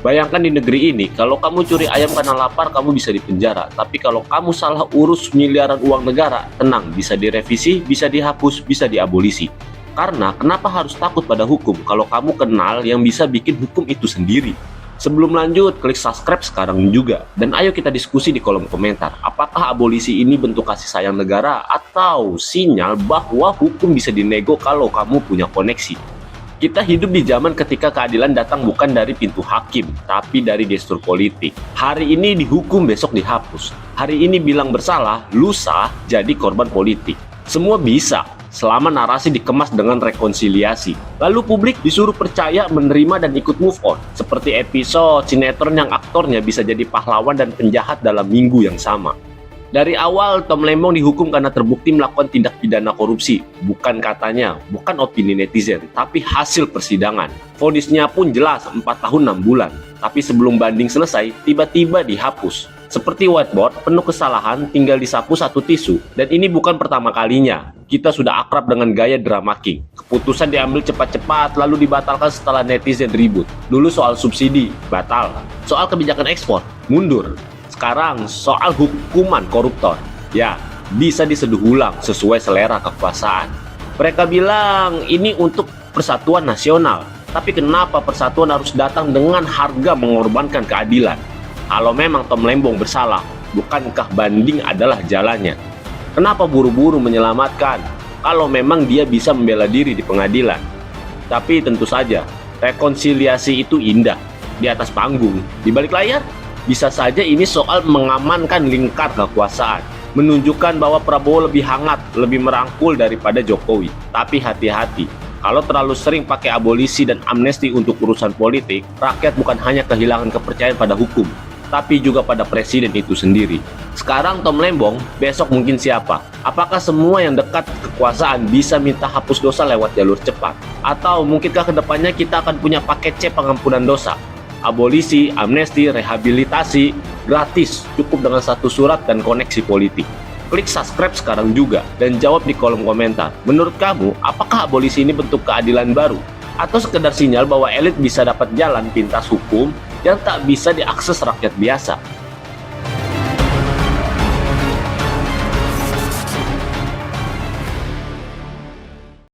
Bayangkan di negeri ini, kalau kamu curi ayam karena lapar, kamu bisa dipenjara. Tapi kalau kamu salah urus miliaran uang negara, tenang, bisa direvisi, bisa dihapus, bisa diabolisi. Karena kenapa harus takut pada hukum kalau kamu kenal yang bisa bikin hukum itu sendiri? Sebelum lanjut, klik subscribe sekarang juga. Dan ayo kita diskusi di kolom komentar. Apakah abolisi ini bentuk kasih sayang negara atau sinyal bahwa hukum bisa dinego kalau kamu punya koneksi? Kita hidup di zaman ketika keadilan datang bukan dari pintu hakim, tapi dari gestur politik. Hari ini dihukum, besok dihapus. Hari ini bilang bersalah, lusa jadi korban politik. Semua bisa, selama narasi dikemas dengan rekonsiliasi. Lalu publik disuruh percaya, menerima, dan ikut move on. Seperti episode sinetron yang aktornya bisa jadi pahlawan dan penjahat dalam minggu yang sama. Dari awal, Tom Lembong dihukum karena terbukti melakukan tindak pidana korupsi. Bukan katanya, bukan opini netizen, tapi hasil persidangan. Vonisnya pun jelas 4 tahun 6 bulan. Tapi sebelum banding selesai, tiba-tiba dihapus. Seperti whiteboard, penuh kesalahan, tinggal disapu satu tisu. Dan ini bukan pertama kalinya. Kita sudah akrab dengan gaya drama king. Keputusan diambil cepat-cepat, lalu dibatalkan setelah netizen ribut. Dulu soal subsidi, batal. Soal kebijakan ekspor, mundur. Sekarang soal hukuman koruptor, ya bisa diseduh ulang sesuai selera kekuasaan. Mereka bilang ini untuk persatuan nasional, tapi kenapa persatuan harus datang dengan harga mengorbankan keadilan? Kalau memang Tom Lembong bersalah, bukankah banding adalah jalannya? Kenapa buru-buru menyelamatkan kalau memang dia bisa membela diri di pengadilan? Tapi tentu saja rekonsiliasi itu indah di atas panggung, di balik layar bisa saja ini soal mengamankan lingkar kekuasaan, menunjukkan bahwa Prabowo lebih hangat, lebih merangkul daripada Jokowi. Tapi hati-hati, kalau terlalu sering pakai abolisi dan amnesti untuk urusan politik, rakyat bukan hanya kehilangan kepercayaan pada hukum, tapi juga pada presiden itu sendiri. Sekarang Tom Lembong, besok mungkin siapa? Apakah semua yang dekat kekuasaan bisa minta hapus dosa lewat jalur cepat? Atau mungkinkah kedepannya kita akan punya paket C pengampunan dosa? Abolisi, amnesti, rehabilitasi, gratis, cukup dengan satu surat dan koneksi politik. Klik subscribe sekarang juga dan jawab di kolom komentar. Menurut kamu, apakah abolisi ini bentuk keadilan baru? Atau sekedar sinyal bahwa elit bisa dapat jalan pintas hukum yang tak bisa diakses rakyat biasa?